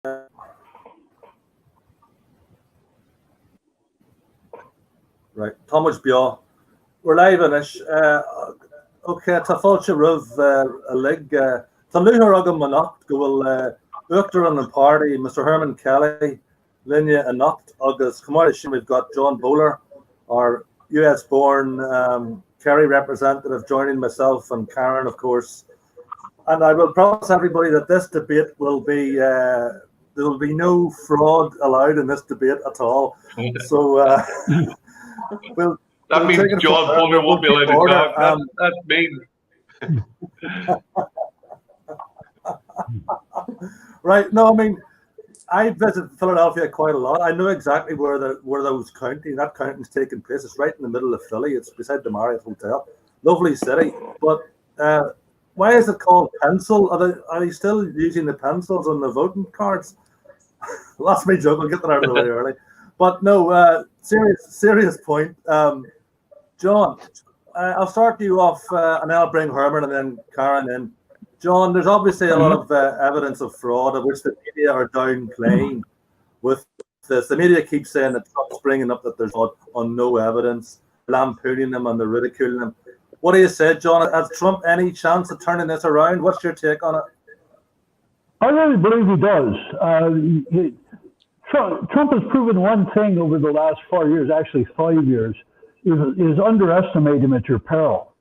Right, Thomas Bia. We're live ish. Okay, ta fáilte rih a lig. Tá luthar agam manacht go bhfuil Uachtaran and Party, Mr. Herman Kelly, Linne and Nacht, August. Come we've got John Bowler, our US-born Kerry representative, joining myself and Karen, of course. And I will promise everybody that this debate will be there will be no fraud allowed in this debate at all. So that means John Bowler won't be allowed to talk. That means. Right. No, I mean, I visit Philadelphia quite a lot. I know exactly where that counting's taking place. It's right in the middle of Philly. It's beside the Marriott Hotel. Lovely city. But why is it called pencil? Are they still using the pencils on the voting cards? That's my joke. I'll get that out of the way early. But no, serious point. John, I'll start you off, and then I'll bring Herman and then Karen in. John, there's obviously a lot of evidence of fraud, of which the media are downplaying with this. The media keeps saying that Trump's bringing up that there's on no evidence, lampooning them and they're ridiculing them. What do you say, John? Has Trump any chance of turning this around? What's your take on it? I really believe he does. Trump has proven one thing over the last 4 years, actually 5 years, is underestimate him at your peril.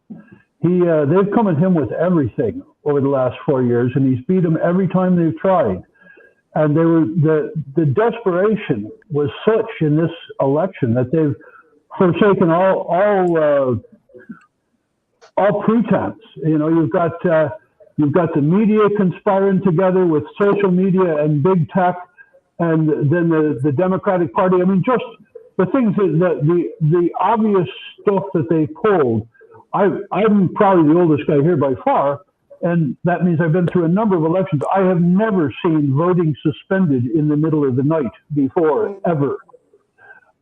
They've come at him with everything over the last 4 years, and he's beat them every time they've tried. And the desperation was such in this election that they've forsaken all pretense. You know, you've got the media conspiring together with social media and big tech, and then the Democratic Party. I mean, just the things the obvious stuff that they pulled. I'm probably the oldest guy here by far, and that means I've been through a number of elections. I have never seen voting suspended in the middle of the night before, ever.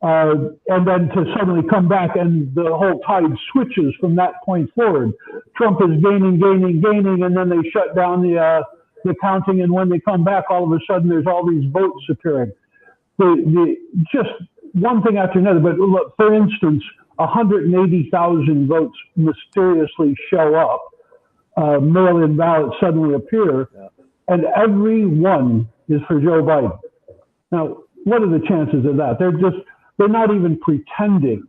And then to suddenly come back and the whole tide switches from that point forward. Trump is gaining, and then they shut down the counting, and when they come back, all of a sudden there's all these votes appearing. Just one thing after another. But look, for instance, 180,000 votes mysteriously show up. Mail-in ballots suddenly appear, and every one is for Joe Biden. Now, what are the chances of that? They're not even pretending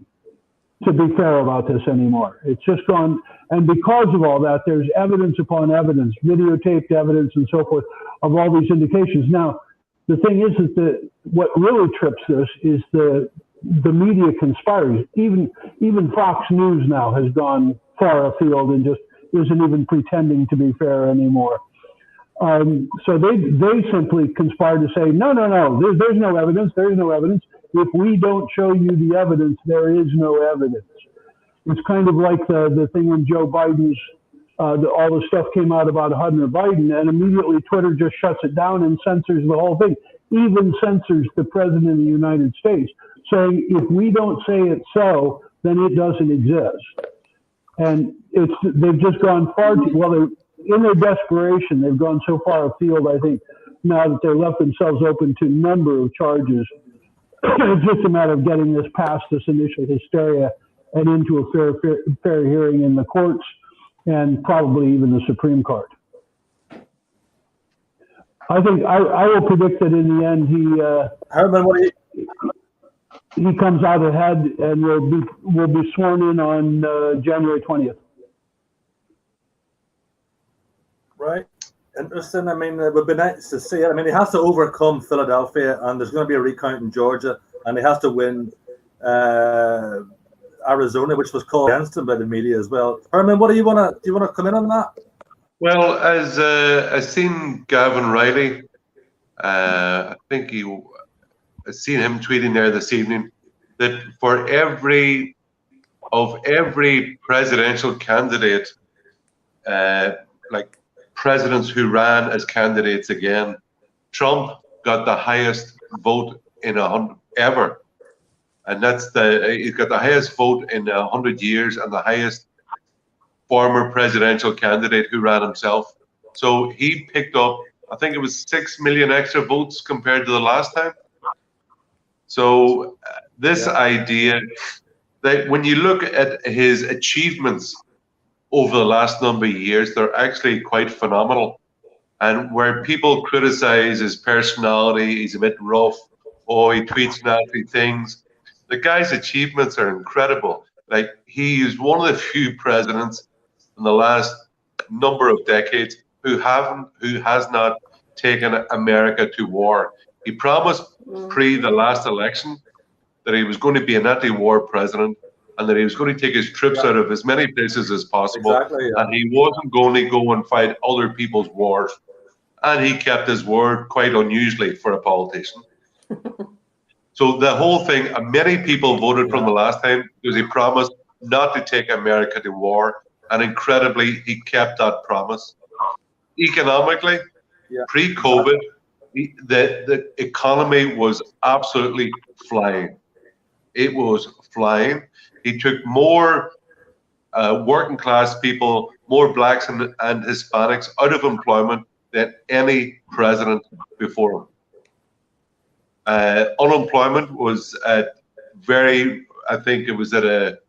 to be fair about this anymore. It's just gone. And because of all that, there's evidence upon evidence, videotaped evidence and so forth, of all these indications. Now, the thing is that what really trips this is the media conspires. Even Fox News now has gone far afield and just isn't even pretending to be fair anymore. So they simply conspire to say, no, there's no evidence. There's no evidence. If we don't show you the evidence, there is no evidence. It's kind of like the thing when Joe Biden's, all the stuff came out about Hunter Biden, and immediately Twitter just shuts it down and censors the whole thing, even censors the president of the United States, saying if we don't say it's so, then it doesn't exist. And they've just gone far too, well, in their desperation, they've gone so far afield, I think, now that they left themselves open to a number of charges. It's just a matter of getting this past this initial hysteria and into a fair hearing in the courts and probably even the Supreme Court. I think I will predict that in the end he comes out ahead and will be sworn in on January 20th. Right. Interesting. I mean, it would be nice to see it. I mean, he has to overcome Philadelphia, and there's going to be a recount in Georgia, and he has to win Arizona, which was called against him by the media as well. Herman, do you want to come in on that? Well, as I've seen Gavin Riley, I think I've seen him tweeting there this evening that for every presidential candidate, like presidents who ran as candidates again, Trump got the highest vote in 100 ever, and he's got the highest vote in 100 years and the highest former presidential candidate who ran himself. So he picked up I think it was 6 million extra votes compared to the last time. So this idea that when you look at his achievements over the last number of years, they're actually quite phenomenal. And where people criticize his personality, he's a bit rough, oh, he tweets nasty things. The guy's achievements are incredible. Like, he is one of the few presidents in the last number of decades who has not taken America to war. He promised pre the last election that he was going to be an anti-war president and that he was going to take his troops out of as many places as possible. Exactly, yeah. And he wasn't going to go and fight other people's wars. And he kept his word quite unusually for a politician. So the whole thing, many people voted from the last time because he promised not to take America to war. And incredibly, he kept that promise. Economically, pre-COVID, the economy was absolutely flying. It was flying. He took more working class people, more blacks and Hispanics out of employment than any president before him. Unemployment was at I think it was at a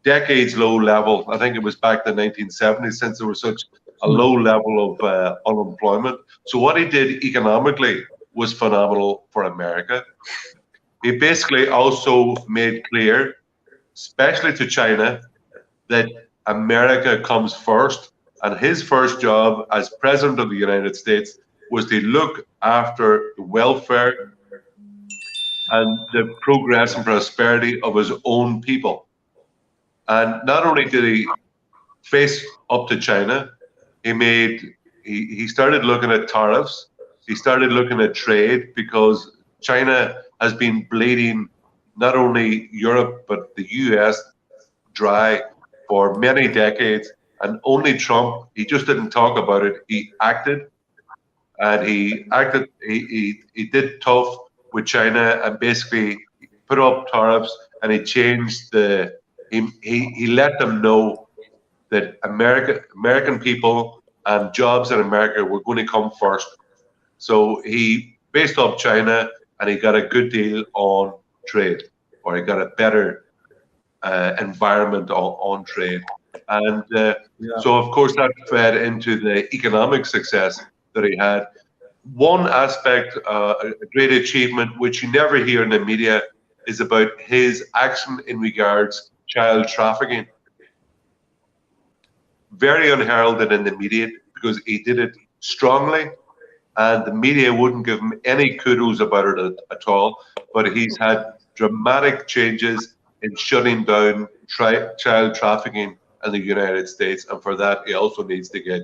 decades low level. I think it was back in the 1970s since there was such a low level of unemployment. So what he did economically was phenomenal for America. He basically also made clear, especially to China, that America comes first, and his first job as president of the United States was to look after the welfare and the progress and prosperity of his own people. And not only did he face up to China, he started looking at tariffs. He started looking at trade because China has been bleeding not only Europe but the US dry for many decades. And only Trump, he just didn't talk about it. He acted, and he did tough with China and basically put up tariffs, and he changed he let them know that American people and jobs in America were going to come first. So he faced up China, and he got a good deal on trade, or he got a better environment on trade. And so, of course, that fed into the economic success that he had. One aspect, a great achievement, which you never hear in the media, is about his action in regards child trafficking. Very unheralded in the media because he did it strongly, and the media wouldn't give him any kudos about it at all. But he's had dramatic changes in shutting down child trafficking in the United States, and for that he also needs to get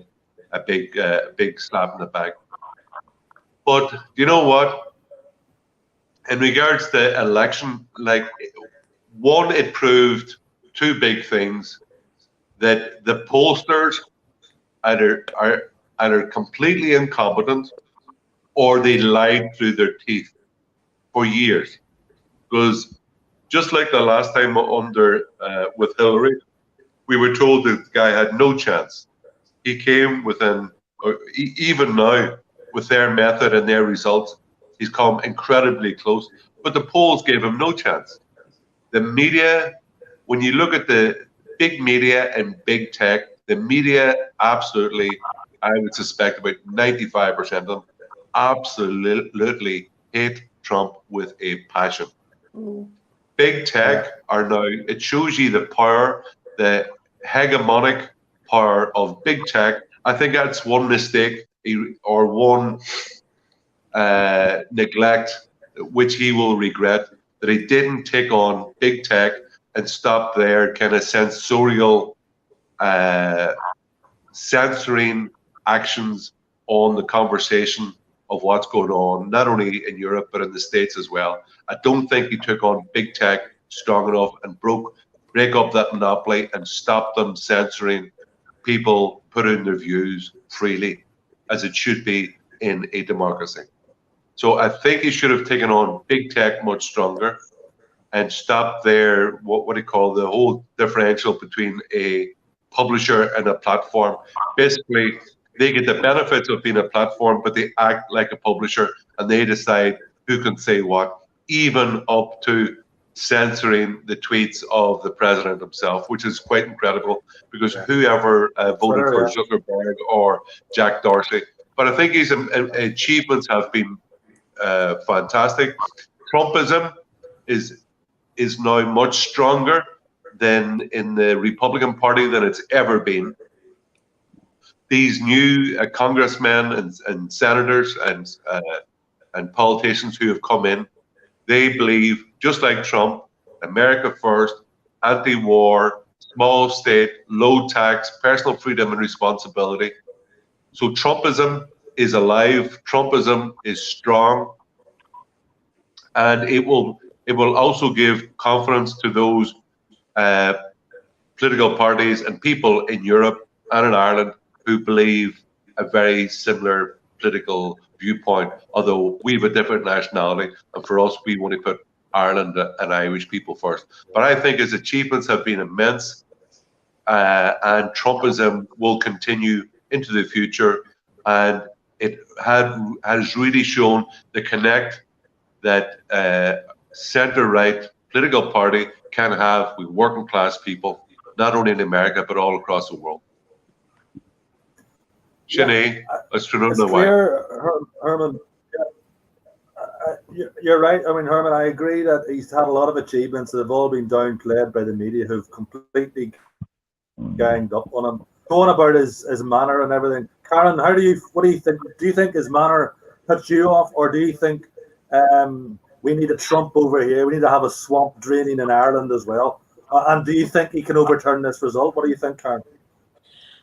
a big slap in the back. But you know what? In regards to election, like, one, it proved two big things: that the pollsters either are completely incompetent, or they lied through their teeth for years. Because just like the last time with Hillary, we were told that the guy had no chance. He came within, or even now, with their method and their results, he's come incredibly close. But the polls gave him no chance. The media, when you look at the big media and big tech, the media absolutely, I would suspect about 95% of them, absolutely hate Trump with a passion. Big tech are now, it shows you the power, the hegemonic power of big tech. I think that's one mistake or one neglect which he will regret, that he didn't take on big tech and stop their kind of sensorial censoring actions on the conversation of what's going on, not only in Europe but in the States as well. I don't think he took on big tech strong enough and break up that monopoly and stop them censoring people putting their views freely, as it should be in a democracy. So I think he should have taken on big tech much stronger and stopped their, what do you call, the whole differential between a publisher and a platform. Basically, They get the benefits of being a platform, but they act like a publisher, and they decide who can say what, even up to censoring the tweets of the president himself, which is quite incredible, because whoever voted for Zuckerberg or Jack Dorsey. But I think his achievements have been fantastic. Trumpism is now much stronger than in the Republican Party than it's ever been. These new congressmen and senators and politicians who have come in, they believe, just like Trump, America first, anti-war, small state, low tax, personal freedom and responsibility. So Trumpism is alive. Trumpism is strong, and it will also give confidence to those political parties and people in Europe and in Ireland who believe a very similar political viewpoint, although we have a different nationality, and for us, we want to put Ireland and Irish people first. But I think his achievements have been immense, and Trumpism will continue into the future, and it has really shown the connect that centre-right political party can have with working class people, not only in America, but all across the world. Sinead, it's clear, Herman. You're right. I mean, Herman, I agree that he's had a lot of achievements that have all been downplayed by the media, who've completely ganged up on him, going about his manner and everything. Karen, what do you think? Do you think his manner puts you off, or do you think we need a Trump over here? We need to have a swamp draining in Ireland as well. And do you think he can overturn this result? What do you think, Karen?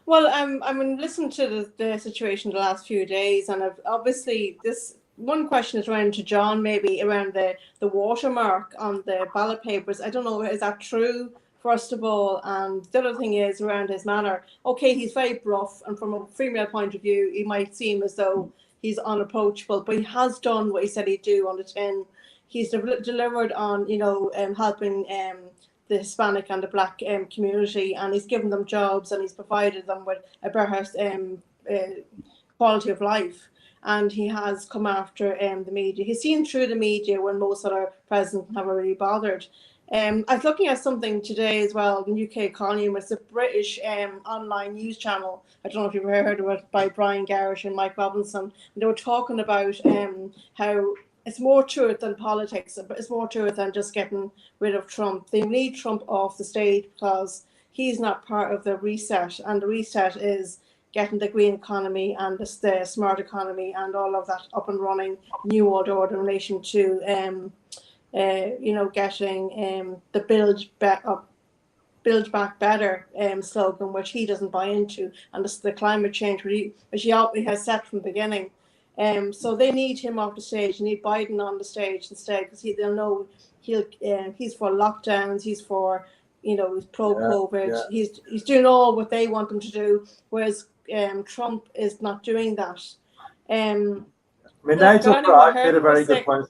Well, I mean, listen to the situation the last few days, and obviously this one question is around to John, maybe around the watermark on the ballot papers. I don't know, is that true, first of all? And the other thing is around his manner. Okay, he's very gruff, and from a female point of view, he might seem as though he's unapproachable, but he has done what he said he'd do on the tin. He's delivered on, helping the Hispanic and the Black community, and he's given them jobs, and he's provided them with a better quality of life. And he has come after the media. He's seen through the media when most other presidents haven't really bothered. I was looking at something today as well, the UK Economist. It's a British online news channel. I don't know if you've heard of it, by Brian Garrett and Mike Robinson. And they were talking about how it's more to it than politics, but it's more to it than just getting rid of Trump. They need Trump off the stage because he's not part of the reset, and the reset is getting the green economy and the smart economy and all of that up and running, New World Order in relation to, getting the Build Back Better slogan, which he doesn't buy into, and the climate change, which he has set from the beginning. So they need him off the stage. They need Biden on the stage instead, because they'll know he's for lockdowns. He's for, he's pro-COVID. Yeah. He's doing all what they want him to do, whereas Trump is not doing that. Nigel Farage made a very good point.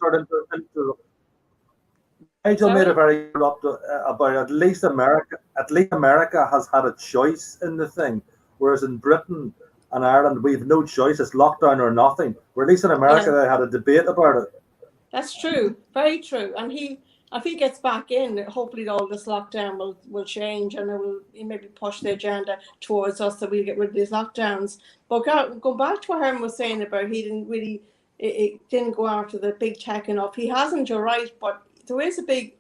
Nigel made a very good about at least America. At least America has had a choice in the thing, whereas in Britain and Ireland, we have no choice. It's lockdown or nothing. Where at least in America, they had a debate about it. That's true. Very true. And if he gets back in, hopefully all this lockdown will change, and it will maybe push the agenda towards us that we get rid of these lockdowns. But going back to what Herman was saying about it didn't go after the big tech enough. He hasn't, you're right, but there is a big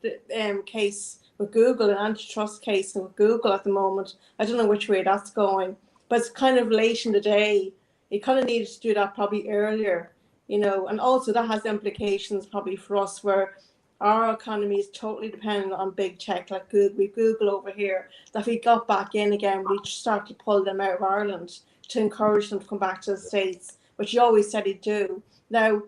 case with Google, an antitrust case with Google at the moment. I don't know which way that's going. But it's kind of late in the day. It kind of needed to do that probably earlier, and also that has implications probably for us, where our economy is totally dependent on big tech like Google. We Google over here, that if we got back in again, we'd start to pull them out of Ireland to encourage them to come back to the States, which he always said he'd do. Now,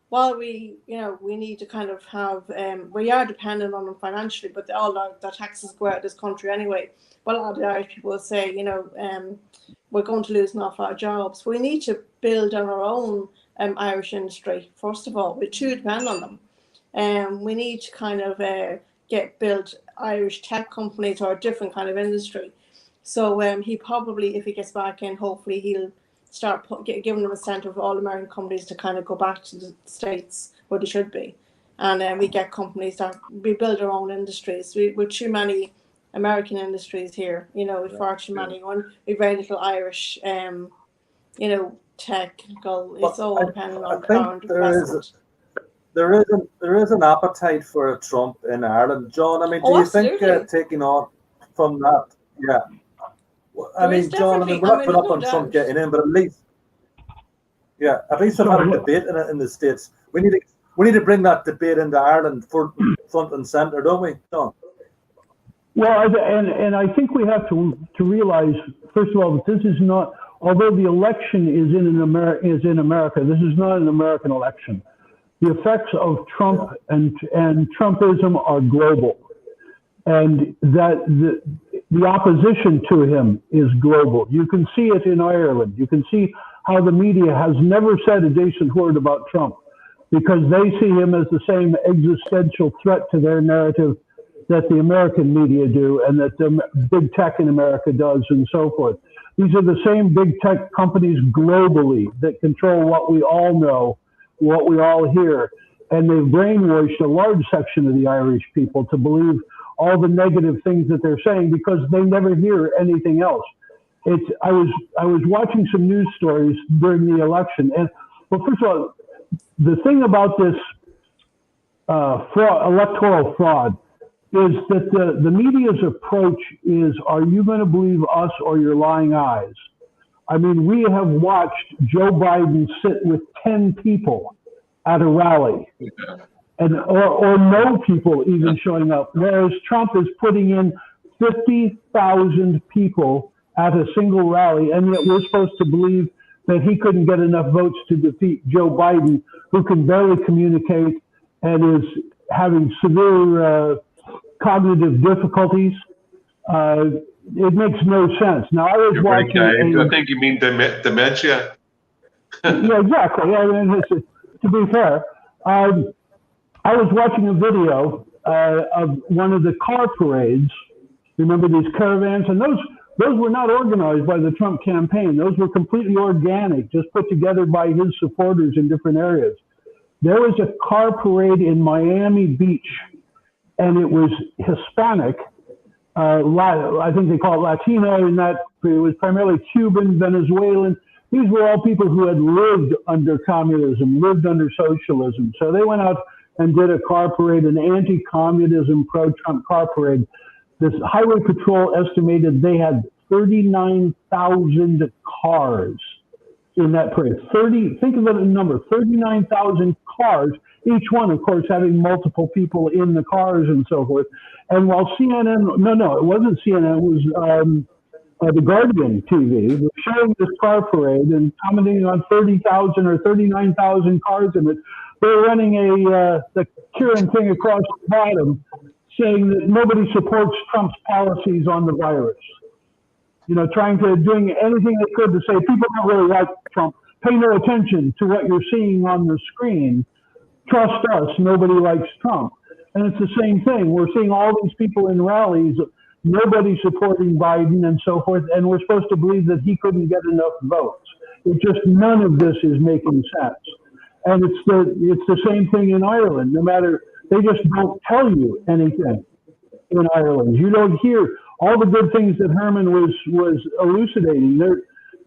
while we need to kind of have, we are dependent on them financially, but all the taxes go out of this country anyway. But a lot of the Irish people say, we're going to lose an awful lot of jobs. We need to build on our own Irish industry, first of all. We're too dependent on them. We need to kind of build Irish tech companies or a different kind of industry. So he probably, if he gets back in, hopefully start giving them incentive for all American companies to kind of go back to the States where they should be. And we get companies that we build our own industries. We're too many American industries here, you know, with far too many. We've very little Irish, you know, technical. It's all dependent on foreign investment. There is an appetite for a Trump in Ireland, John. I mean, do you think taking on from that? Yeah. I mean, John, I mean, we're not put up on Trump getting in, but at least we've had a debate in the States. We need to bring that debate into Ireland front and center, don't we, John? Well, and I think we have to realize, first of all, that this is not, although the election is in America, this is not an American election. The effects of Trump and Trumpism are global, and that the opposition to him is global. You can see it in Ireland. You can see how the media has never said a decent word about Trump because they see him as the same existential threat to their narrative that the American media do and that the big tech in America does and so forth. These are the same big tech companies globally that control what we all know, what we all hear. And they've brainwashed a large section of the Irish people to believe all the negative things that they're saying because they never hear anything else. I was watching some news stories during the election. And well, first of all, the thing about this electoral fraud is that the media's approach is, are you going to believe us or your lying eyes? I mean, we have watched Joe Biden sit with 10 people at a rally, and or no people even showing up, whereas Trump is putting in 50,000 people at a single rally, and yet we're supposed to believe that he couldn't get enough votes to defeat Joe Biden, who can barely communicate and is having severe cognitive difficulties. It makes no sense. Now, I was watching. I think you mean dementia. Yeah, exactly. I mean, to be fair, I was watching a video of one of the car parades. Remember these caravans? And those were not organized by the Trump campaign. Those were completely organic, just put together by his supporters in different areas. There was a car parade in Miami Beach, and it was Hispanic. I think they call it Latino, in that it was primarily Cuban, Venezuelan. These were all people who had lived under communism, lived under socialism. So they went out and did a car parade, an anti-communism, pro-Trump car parade. This highway patrol estimated they had 39,000 cars in that parade. Think of it a number, 39,000 cars, each one, of course, having multiple people in the cars and so forth. And while CNN, no, it wasn't CNN, it was the Guardian TV, was showing this car parade and commenting on 30,000 or 39,000 cars in it. They're running the Kieran thing across the bottom, saying that nobody supports Trump's policies on the virus. You know, doing anything they could to say people don't really like Trump. Pay no attention to what you're seeing on the screen. Trust us, nobody likes Trump. And it's the same thing. We're seeing all these people in rallies, nobody supporting Biden and so forth, and we're supposed to believe that he couldn't get enough votes. None of this is making sense. And it's the same thing in Ireland. They just don't tell you anything in Ireland. You don't hear all the good things that Herman was elucidating.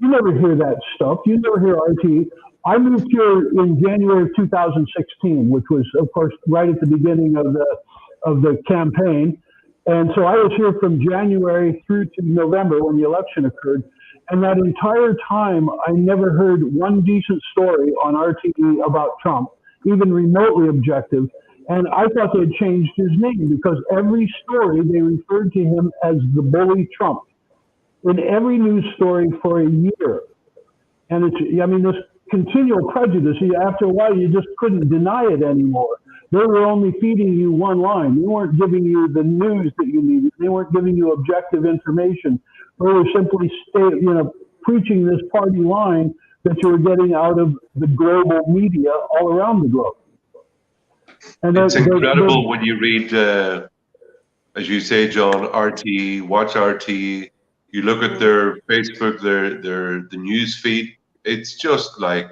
You never hear that stuff. You never hear RT. I moved here in January of 2016, which was, of course, right at the beginning of the campaign. And so I was here from January through to November when the election occurred. And that entire time, I never heard one decent story on RTE about Trump, even remotely objective. And I thought they'd changed his name because every story they referred to him as the bully Trump in every news story for a year. And this continual prejudice, after a while, you just couldn't deny it anymore. They were only feeding you one line. They weren't giving you the news that you needed. They weren't giving you objective information. They were simply, preaching this party line that you were getting out of the global media all around the globe. And it's incredible when you read, as you say, John, RT, watch RT. You look at their Facebook, the news feed. it's just like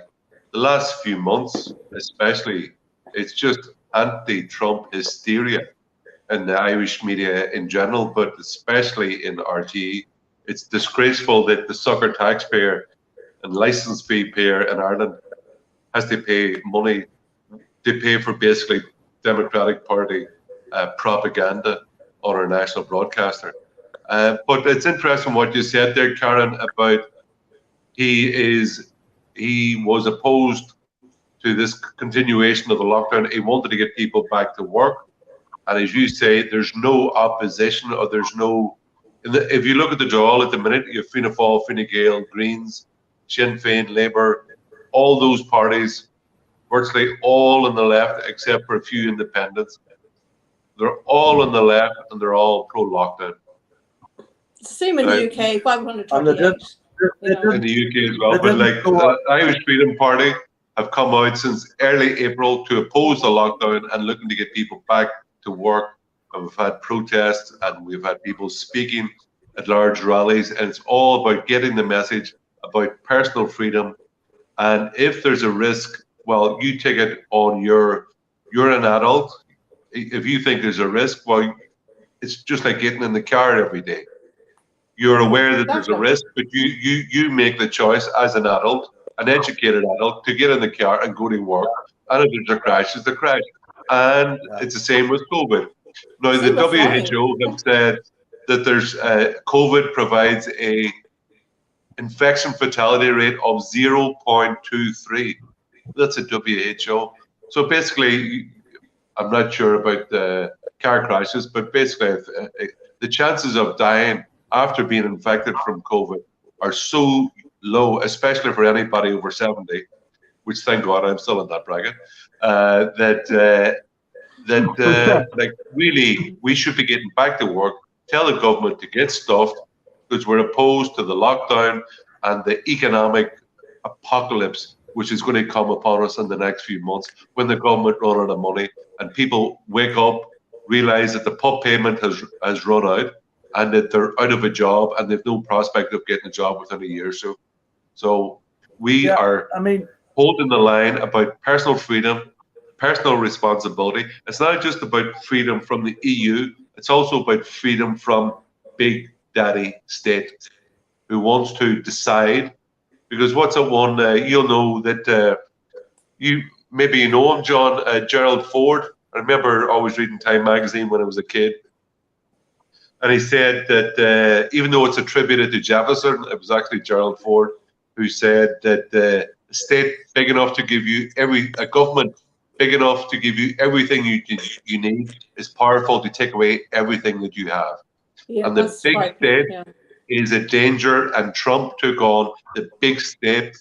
the last few months, especially, it's just anti-Trump hysteria in the Irish media in general, but especially in RTE. It's disgraceful that the sucker taxpayer and license fee payer in Ireland has to pay money to pay for basically Democratic Party propaganda on our national broadcaster. But it's interesting what you said there, Karen, about he was opposed to this continuation of the lockdown. He wanted to get people back to work. And as you say, there's no opposition, or there's no, if you look at the draw at the minute, you have Fianna Fáil, Fine Gael, Greens, Sinn Féin, Labour, all those parties, virtually all on the left, except for a few independents. They're all on the left, and they're all pro-lockdown. It's the same in the UK, 528. In the UK as well, but like the Irish Freedom Party have come out since early April to oppose the lockdown and looking to get people back to work. And we've had protests and we've had people speaking at large rallies, and it's all about getting the message about personal freedom. And if there's a risk, well, you take it on you're an adult. If you think there's a risk, well, it's just like getting in the car every day. You're aware that there's a risk, but you make the choice as an adult, an educated adult, to get in the car and go to work. And if there's a crash, it's a crash. And it's the same with COVID. Now, the WHO have said that there's COVID provides a infection fatality rate of 0.23. That's a WHO. So basically, I'm not sure about the car crashes, but basically the chances of dying after being infected from COVID are so low, especially for anybody over 70, which thank God I'm still in that bracket, like really we should be getting back to work, tell the government to get stuffed, because we're opposed to the lockdown and the economic apocalypse which is going to come upon us in the next few months when the government run out of money and people wake up, realize that the PUP payment has run out and that they're out of a job and they've no prospect of getting a job within a year or so. So we are holding the line about personal freedom, personal responsibility. It's not just about freedom from the EU, it's also about freedom from Big Daddy State, who wants to decide. Because what's at one, you'll know that you know him, John, Gerald Ford. I remember always reading Time magazine when I was a kid. And he said that even though it's attributed to Jefferson, it was actually Gerald Ford who said that a state big enough to give you a government big enough to give you everything you need is powerful to take away everything that you have. Yeah, and the big state is a danger, and Trump took on the big state,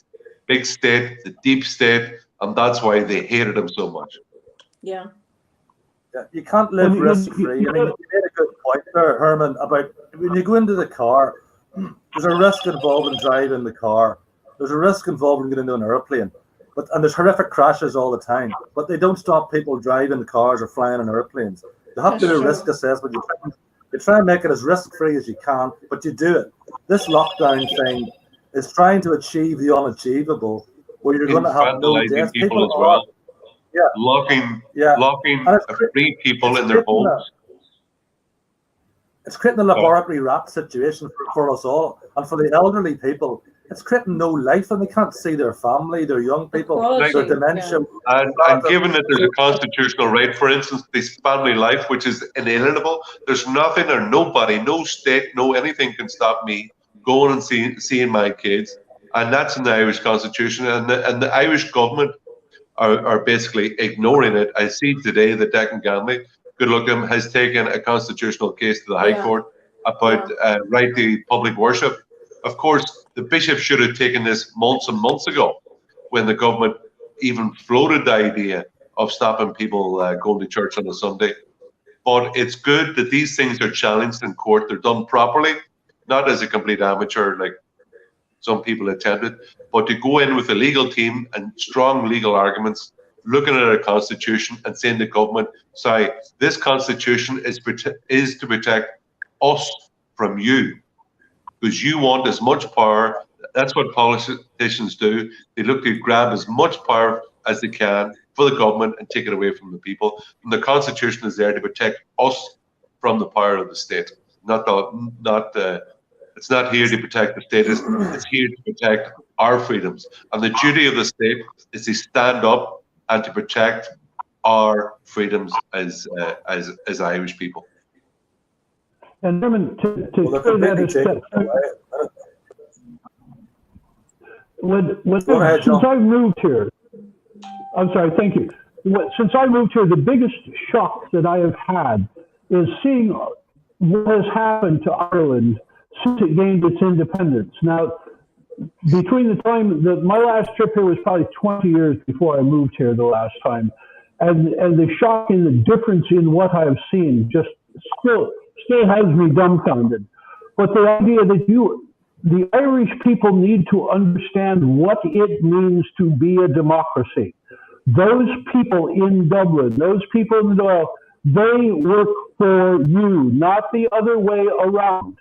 the deep state, and that's why they hated him so much. Yeah. You can't live risk-free. I mean, you made a good point there, Herman, about when you go into the car, there's a risk involved in driving the car. There's a risk involved in getting into an airplane. And there's horrific crashes all the time. But they don't stop people driving cars or flying in airplanes. You have to do a risk assessment. You try and make it as risk-free as you can, but you do it. This lockdown thing is trying to achieve the unachievable, where you're going to have no deaths. People as well. Locking free people in their homes. It's creating a laboratory rat situation for us all, and for the elderly people, it's creating no life, and they can't see their family, their young people, their dementia. And given that there's a constitutional right, for instance, this family life, which is inalienable, there's nothing or nobody, no state, no anything can stop me going and seeing my kids, and that's in the Irish Constitution, and the Irish government are basically ignoring it. I see today that Declan Ganley, good luck to him, has taken a constitutional case to the High Court about right to public worship. Of course, the bishop should have taken this months and months ago when the government even floated the idea of stopping people going to church on a Sunday. But it's good that these things are challenged in court. They're done properly, not as a complete amateur like some people attempted, but to go in with a legal team and strong legal arguments, looking at a constitution and saying to government, sorry, this constitution is to protect us from you, because you want as much power That's what politicians do. They look to grab as much power as they can for the government and take it away from the people. And the Constitution is there to protect us from the power of the state. It's not here to protect the state. It's here to protect our freedoms. And the duty of the state is to stand up and to protect our freedoms as Irish people. And Dermot, to clear that a step, since I moved here, I'm sorry, thank you. Since I moved here, the biggest shock that I have had is seeing what has happened to Ireland since it gained its independence. Now, between the time that my last trip here was probably 20 years before I moved here the last time, and the shock and the difference in what I have seen just still has me dumbfounded. But the idea that the Irish people need to understand what it means to be a democracy. Those people in Dublin, those people in the Dáil, they work for you, not the other way around.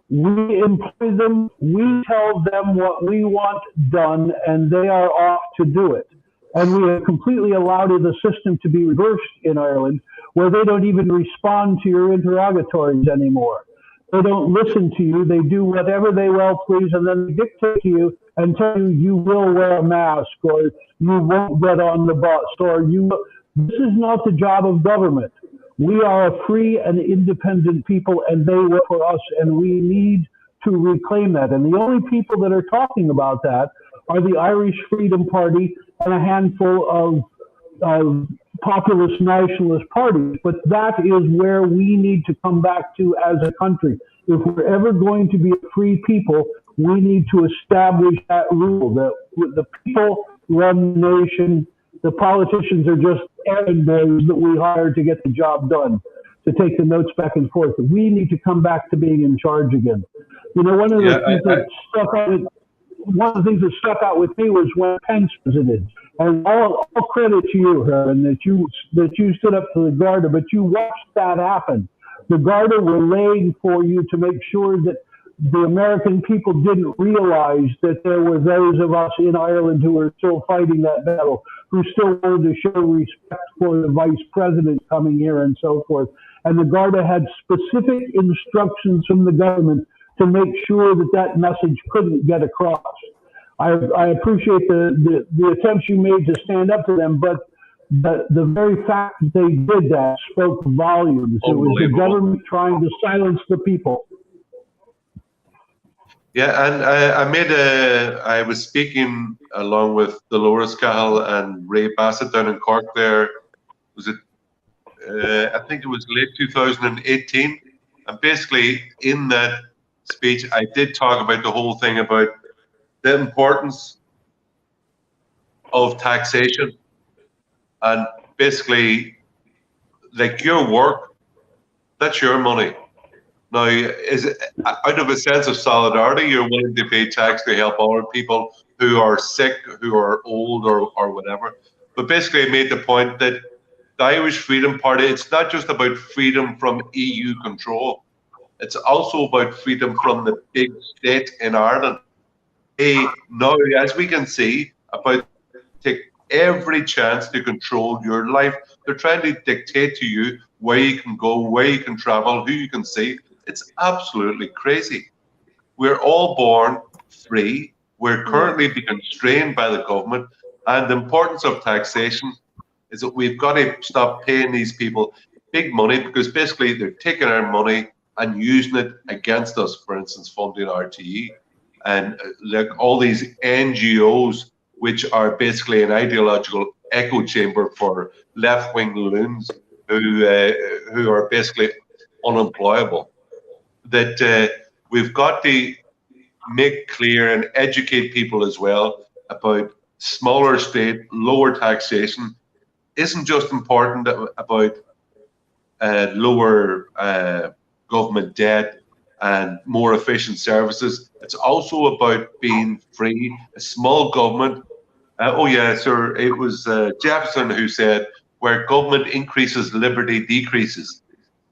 We employ them, we tell them what we want done, and they are off to do it. And we have completely allowed the system to be reversed in Ireland, where they don't even respond to your interrogatories anymore. They don't listen to you. They do whatever they well please, and then they dictate to you and tell you you will wear a mask, or you won't get on the bus, or you. This is not the job of government. We are a free and independent people, and they work for us, and we need to reclaim that. And the only people that are talking about that are the Irish Freedom Party and a handful of populist nationalist parties. But that is where we need to come back to as a country. If we're ever going to be a free people, we need to establish that rule that the people run the nation. The politicians are just errand boys that we hire to get the job done, to take the notes back and forth. We need to come back to being in charge again. You know, one of the things that stuck out with me was when Pence visited. And all credit to you, Herman, that you stood up to the Garda, but you watched that happen. The Garda were laying for you to make sure that the American people didn't realize that there were those of us in Ireland who were still fighting that battle, who still wanted to show respect for the vice president coming here and so forth. And the Garda had specific instructions from the government to make sure that that message couldn't get across. I appreciate the attempts you made to stand up to them, but the very fact that they did that spoke volumes. It was the government trying to silence the people. Yeah, and I was speaking along with Dolores Cahill and Ray Bassett down in Cork there. Was it, I think it was late 2018. And basically in that speech, I did talk about the whole thing about the importance of taxation, and basically, like, your work, that's your money. Now, is it, out of a sense of solidarity, you're willing to pay tax to help other people who are sick, who are old, or whatever. But basically, I made the point that the Irish Freedom Party, it's not just about freedom from EU control. It's also about freedom from the big state in Ireland. They now, as we can see, about take every chance to control your life. They're trying to dictate to you where you can go, where you can travel, who you can see. It's absolutely crazy. We're all born free. We're currently being constrained by the government. And the importance of taxation is that we've got to stop paying these people big money, because basically they're taking our money and using it against us, for instance, funding RTE. And like all these NGOs, which are basically an ideological echo chamber for left-wing loons who are basically unemployable. That we've got to make clear and educate people as well about smaller state, lower taxation isn't just important about lower government debt and more efficient services. It's also about being free, a small government. Oh yeah, sir, it was Jefferson who said, where government increases, liberty decreases.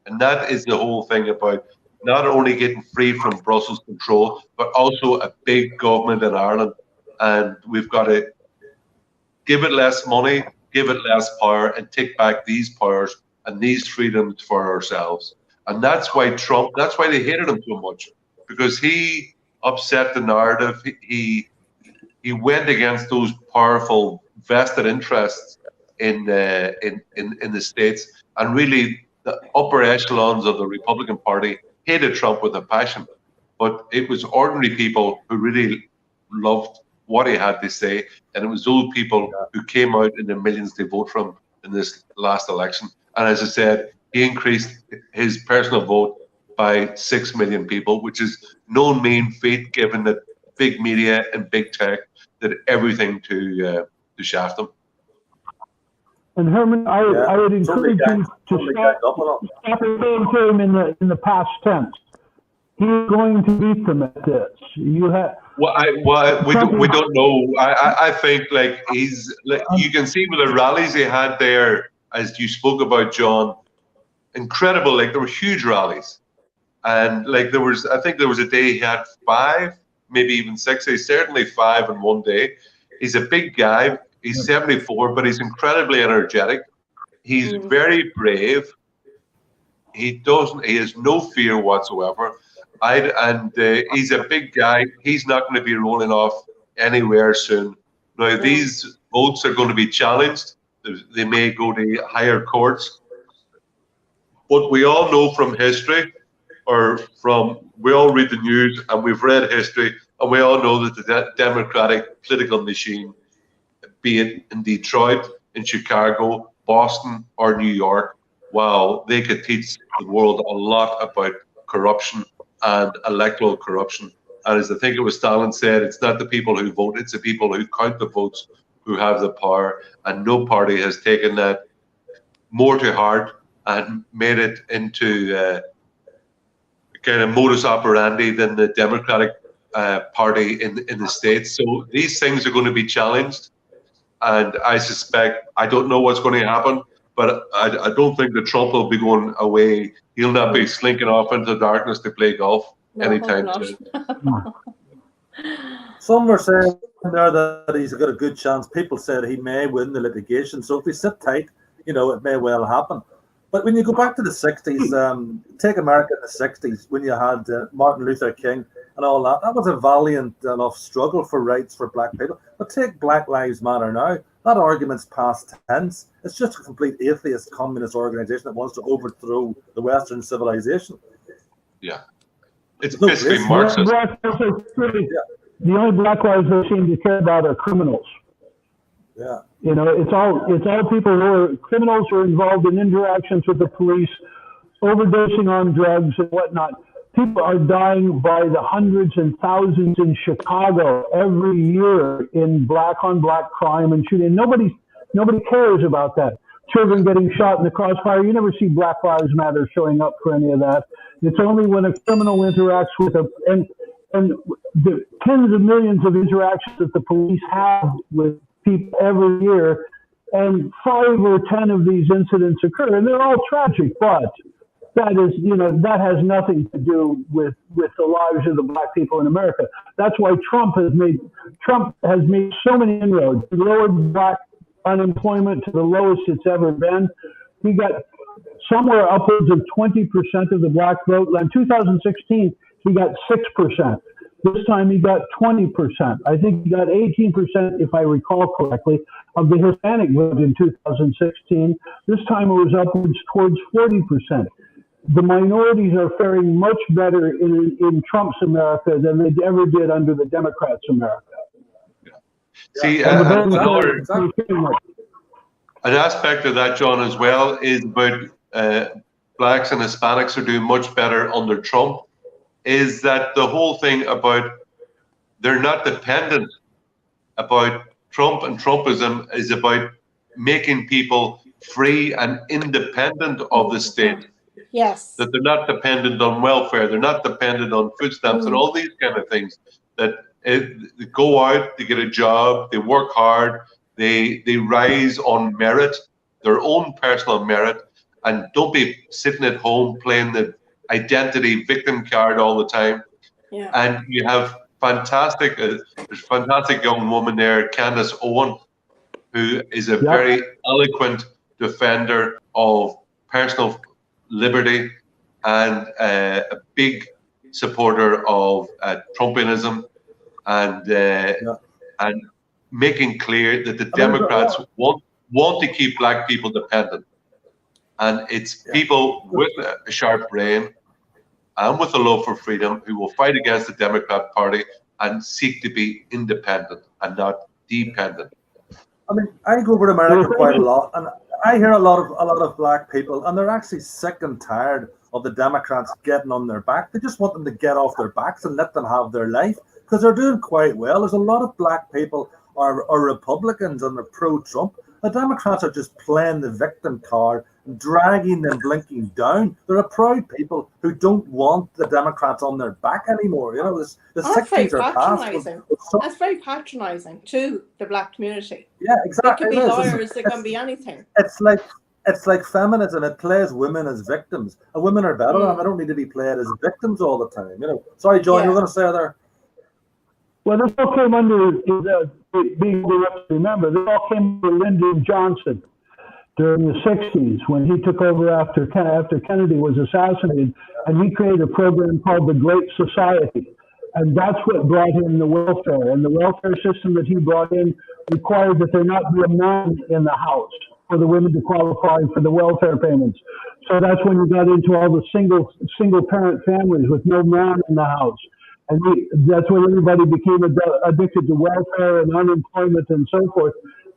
And that is the whole thing about not only getting free from Brussels control, but also a big government in Ireland. And we've got to give it less money, give it less power, and take back these powers and these freedoms for ourselves. And that's why they hated him so much, because he upset the narrative. He went against those powerful vested interests in the States, and really the upper echelons of the Republican Party hated Trump with a passion. But it was ordinary people who really loved what he had to say, and it was those people who came out in the millions to vote for him in this last election. And as I said, he increased his personal vote by 6 million people, which is no mean feat, given that big media and big tech did everything to shaft him. And Herman, I would encourage you to stop referring to him in the past tense. He's going to beat them at this. We don't know. I think like he's like, you can see with the rallies he had there, as you spoke about, John, incredible. Like there were huge rallies, and like I think there was a day he had 5, maybe even 6. He's certainly 5 in one day. He's a big guy. He's 74, but he's incredibly energetic. He's very brave. He has no fear whatsoever. He's a big guy. He's not going to be rolling off anywhere soon. Now, these votes are going to be challenged. They may go to higher courts. But we all know from history, we all read the news and we've read history, and we all know that the Democratic political machine, be it in Detroit, in Chicago, Boston, or New York, wow, they could teach the world a lot about corruption and electoral corruption. And as I think it was Stalin said, it's not the people who vote, it's the people who count the votes who have the power. And no party has taken that more to heart and made it into kind of modus operandi than the Democratic Party in the States. So these things are going to be challenged. And I suspect, I don't know what's going to happen, but I don't think that Trump will be going away. He'll not be slinking off into the darkness to play golf anytime soon. Some were saying there that he's got a good chance. People said he may win the litigation. So if we sit tight, it may well happen. But when you go back to the 60s, take America in the 60s, when you had Martin Luther King and all that, that was a valiant enough struggle for rights for black people. But take Black Lives Matter now. That argument's past tense. It's just a complete atheist communist organization that wants to overthrow the Western civilization. Yeah. It's basically Marxist. The only Black lives they seem to care about are criminals. Yeah. It's all people who are criminals who are involved in interactions with the police, overdosing on drugs and whatnot. People are dying by the hundreds and thousands in Chicago every year in black-on-black crime and shooting. Nobody cares about that. Children getting shot in the crossfire. You never see Black Lives Matter showing up for any of that. It's only when a criminal interacts with and the tens of millions of interactions that the police have with people every year, and 5 or 10 of these incidents occur, and they're all tragic, but that has nothing to do with the lives of the black people in America. That's why Trump has made so many inroads. He lowered black unemployment to the lowest it's ever been. He got somewhere upwards of 20% of the black vote. In 2016, he got 6%. This time he got 20%. I think he got 18%, if I recall correctly, of the Hispanic vote in 2016. This time it was upwards towards 40%. The minorities are faring much better in Trump's America than they ever did under the Democrats' America. See, an aspect of that, John, as well, is about blacks and Hispanics are doing much better under Trump, is that the whole thing about they're not dependent about Trump, and Trumpism is about making people free and independent of the state. Yes. That they're not dependent on welfare, they're not dependent on food stamps and all these kind of things. That they go out, they get a job, they work hard, they rise on merit, their own personal merit, and don't be sitting at home playing the identity victim card all the time. Yeah. And you have fantastic, there's a fantastic young woman there, Candace Owen, who is a very eloquent defender of personal liberty and a big supporter of Trumpianism and making clear that the Democrats want to keep black people dependent. And it's people with a sharp brain and with a love for freedom who will fight against the Democrat Party and seek to be independent and not dependent. I mean, I go over to America quite a lot, and I hear a lot of black people, and they're actually sick and tired of the Democrats getting on their back. They just want them to get off their backs and let them have their life, because they're doing quite well. There's a lot of black people are Republicans and they're pro-Trump. The Democrats are just playing the victim card, dragging them blinking down. They're a proud people who don't want the Democrats on their back anymore. You know, the 60s are past. That's very patronising to the black community. Yeah, exactly. It can be lawyers, it can be anything. It's like feminism. It plays women as victims. And women are better, and they don't need to be played as victims all the time. You know. Sorry, John, you were going to say there. Well, this all came under being remember. This all came under Lyndon Johnson during the 60s when he took over after Kennedy was assassinated, and he created a program called the Great Society. And that's what brought in the welfare. And the welfare system that he brought in required that there not be a man in the house for the women to qualify for the welfare payments. So that's when you got into all the single parent families with no man in the house. And that's when everybody became addicted to welfare and unemployment and so forth.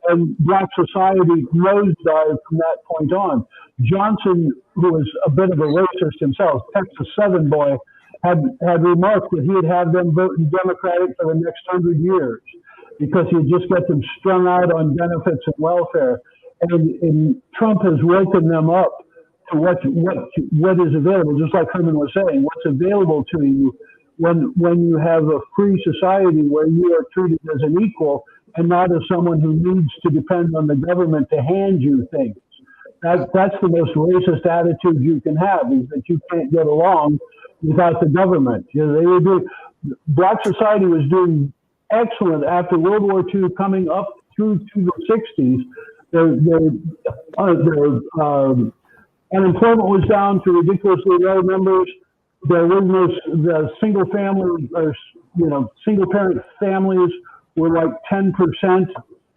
And black society nosedived from that point on. Johnson, who was a bit of a racist himself, Texas Southern boy, had remarked that he'd have them voting Democratic for the next 100 years because he'd just get them strung out on benefits and welfare. And Trump has woken them up to what is available, just like Herman was saying, what's available to you when you have a free society where you are treated as an equal and not as someone who needs to depend on the government to hand you things. That's the most racist attitude you can have, is that you can't get along without the government. You know, black society was doing excellent after World War II, coming up through to the 60s. Their unemployment was down to ridiculously low numbers. There was the single parent families were like 10%.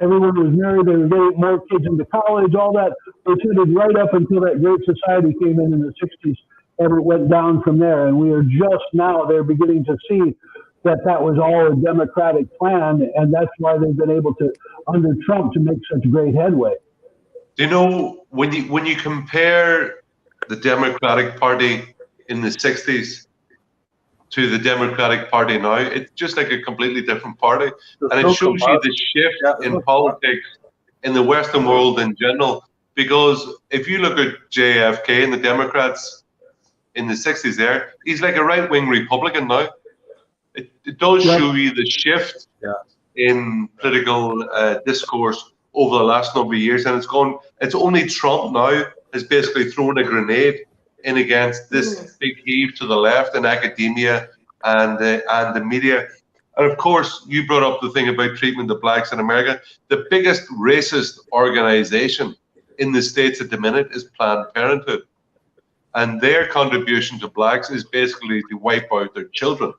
Everyone was married. They were getting more kids into college. All that was headed right up until that Great Society came in the 60s, and it went down from there. And we are just now, they're beginning to see that was all a Democratic plan, and that's why they've been able to, under Trump, to make such great headway. Do you know, when you compare the Democratic Party in the 60s to the Democratic Party now, it's just like a completely different party. And it shows you the shift in politics in the Western world in general. Because if you look at JFK and the Democrats in the 60s there, he's like a right-wing Republican now. It does show you the shift in political discourse over the last number of years. And it's only Trump now has basically thrown a grenade in against this big heave to the left in academia and the media. And of course, you brought up the thing about treatment of blacks in America. The biggest racist organization in the States at the minute is Planned Parenthood. And their contribution to blacks is basically to wipe out their children.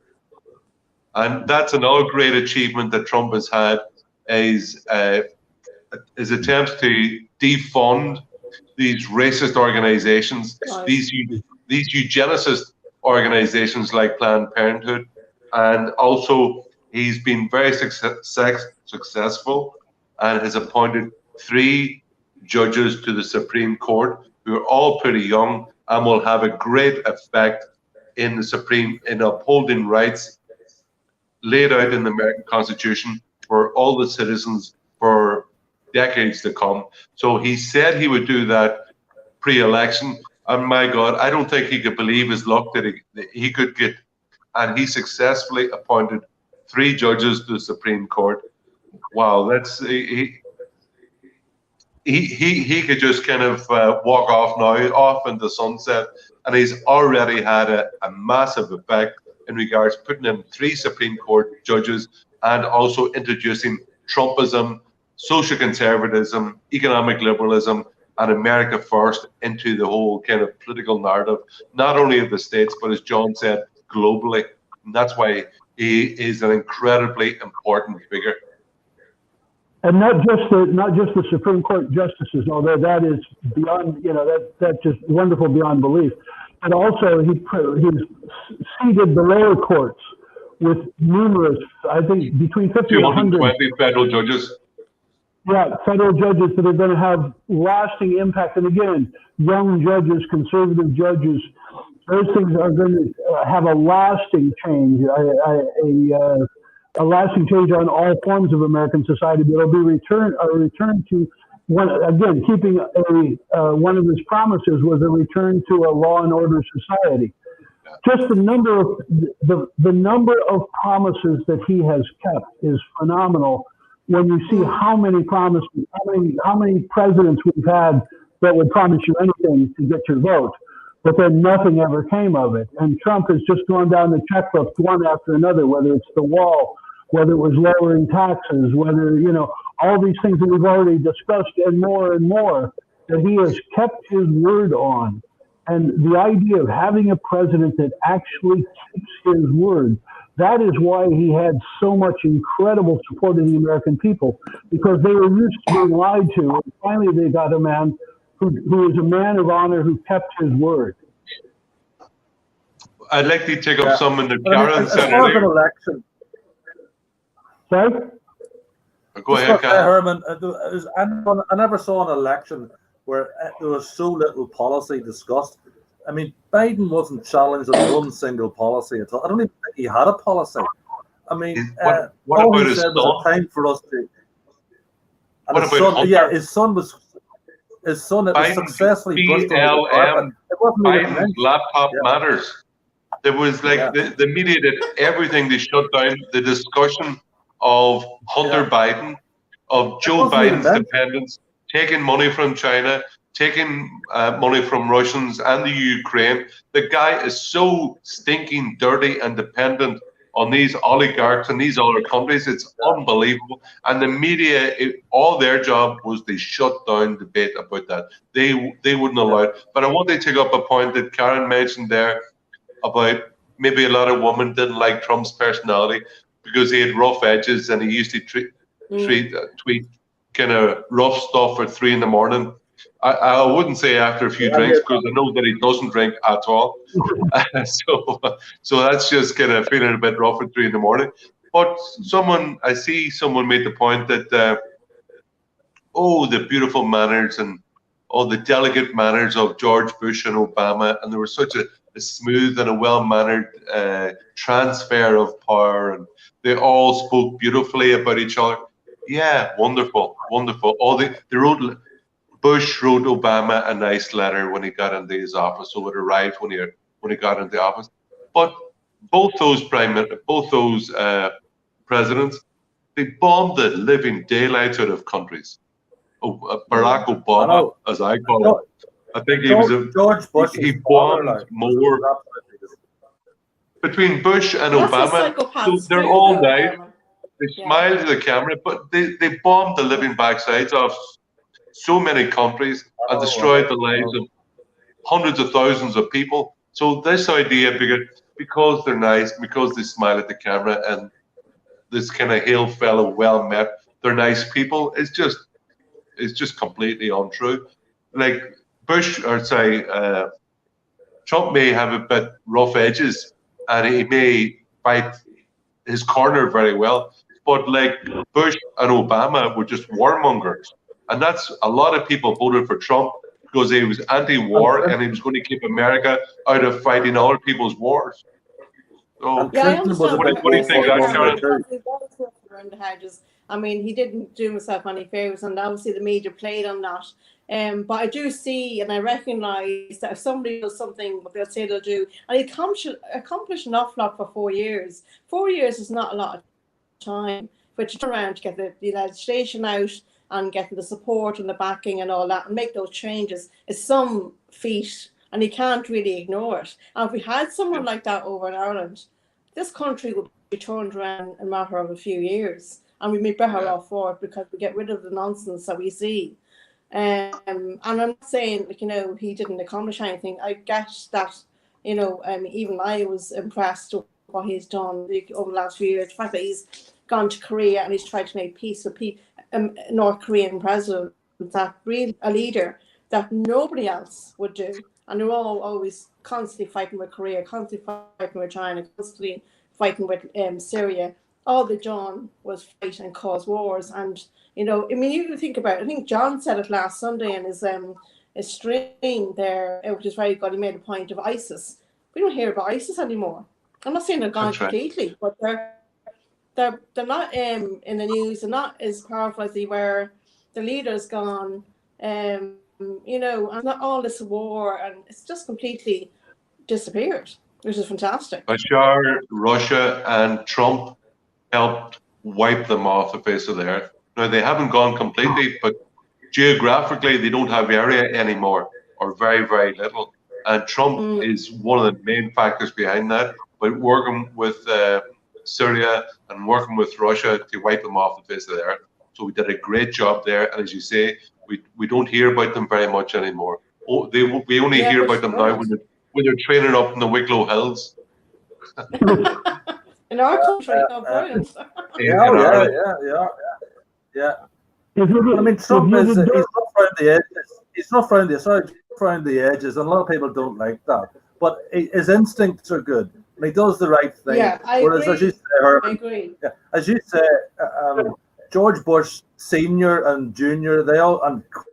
And that's another great achievement that Trump has had, is his attempts to defund these racist organizations, these eugenicist organizations like Planned Parenthood. And also, he's been very successful and has appointed 3 judges to the Supreme Court who are all pretty young and will have a great effect in upholding rights laid out in the American Constitution for all the citizens for decades to come. So he said he would do that pre-election, and my God, I don't think he could believe his luck that he could get, and he successfully appointed 3 judges to the Supreme Court. Wow, he he could just kind of walk off now, off into the sunset, and he's already had a massive effect in regards to putting in 3 Supreme Court judges and also introducing Trumpism, social conservatism, economic liberalism, and America first into the whole kind of political narrative, not only of the States, but as John said, globally. And that's why he is an incredibly important figure. And not just the Supreme Court justices, although that is beyond, that's just wonderful beyond belief. But also he's seated the lower courts with numerous, I think, between 50 and 100 220 federal judges. Yeah, federal judges that are going to have lasting impact. And again, young judges, conservative judges, those things are going to have a lasting change, a lasting change on all forms of American society. But it'll be a return to one, again, keeping one of his promises was a return to a law and order society. Just the number of promises that he has kept is phenomenal. When you see how many promises, how many presidents we've had that would promise you anything to get your vote, but then nothing ever came of it. And Trump has just gone down the checkbook one after another, whether it's the wall, whether it was lowering taxes, whether, all these things that we've already discussed and more that he has kept his word on. And the idea of having a president that actually keeps his word, that is why he had so much incredible support in the American people, because they were used to being lied to. And finally, they got a man who is a man of honor who kept his word. I'd like to take up some in the Karen said an earlier. election. Sorry? Go ahead, Karen. Herman. I never saw an election where there was so little policy discussed. I mean, Biden wasn't challenged on one single policy at all. I don't even think he had a policy. I mean, what all about he his said was son? a time for us to. And What his about son, Hunter? yeah, his son it was Biden, successfully brushed under the carpet. It wasn't even Biden's mentioned. laptop Yeah. matters. There was the media did everything. They shut down the discussion of Hunter Biden, of Joe wasn't even Biden's mentioned. dependence, taking money from China, taking money from Russians and the Ukraine. The guy is so stinking dirty and dependent on these oligarchs and these other countries. It's unbelievable. And the media, all their job was they shut down debate about that. They wouldn't allow it. But I want to take up a point that Karen mentioned there about maybe a lot of women didn't like Trump's personality because he had rough edges and he used to tweet kind of rough stuff at 3 a.m. I wouldn't say after a few drinks because I know that he doesn't drink at all. So that's just kind of feeling a bit rough at 3 a.m. But I see someone made the point that, the beautiful manners and all the delicate manners of George Bush and Obama, and there was such a smooth and a well-mannered transfer of power, and they all spoke beautifully about each other. Yeah, wonderful. Bush wrote Obama a nice letter when he got into his office, so it arrived when he got into office. But both those presidents, they bombed the living daylights out of countries. Barack Obama, as I call him, I think he was George Bush. he bombed more. Between Bush and Obama, so they're all nice. They smiled to the camera, but they bombed the living backsides of so many countries and destroyed the lives of hundreds of thousands of people. So this idea, because they're nice, because they smile at the camera, and this kind of hail fellow, well met, they're nice people, it's just completely untrue. Like Trump may have a bit rough edges, and he may fight his corner very well, but like Bush and Obama were just warmongers. And that's a lot of people voted for Trump because he was anti-war and he was going to keep America out of fighting other people's wars. So, yeah, I understand. what do you think, Karen? Around the hedges. I mean, he didn't do himself any favors, and obviously the media played on that. But I do see and I recognise that if somebody does something, what they'll say they'll do, and he accomplished an awful lot for 4 years. 4 years is not a lot of time, but to turn around to get the legislation out, and getting the support and the backing and all that and make those changes is some feat, and you can't really ignore it. And if we had someone like that over in Ireland, this country would be turned around in a matter of a few years, and we'd be better off for it because we get rid of the nonsense that we see. And I'm not saying, like, he didn't accomplish anything. I get that, even I was impressed with what he's done over the last few years. The fact that he's gone to Korea and he's tried to make peace with North Korean president, that really a leader that nobody else would do. And they're all always constantly fighting with Korea, constantly fighting with China, constantly fighting with Syria. All they've done was fight and cause wars. And, you think about it, I think John said it last Sunday in his stream there, which is very good. He made a point of ISIS. We don't hear about ISIS anymore. I'm not saying they're gone completely, but they're not in the news. They're not as powerful as they were. The leader's gone, and not all this war, and it's just completely disappeared, which is fantastic. Bashar, Russia, and Trump helped wipe them off the face of the earth. Now, they haven't gone completely, but geographically, they don't have area anymore, or very, very little. And Trump is one of the main factors behind that, but working with Syria and working with Russia to wipe them off the face of the earth. So we did a great job there. And as you say, we don't hear about them very much anymore. We only hear about them now when they're training up in the Wicklow Hills. In our country, brilliant. Yeah. I mean, Trump he's rough around the edges. He's rough around the edges, and a lot of people don't like that. But his instincts are good, and he does the right thing. Yeah, I agree. I agree. Yeah, as you say, George Bush Senior and Junior, they all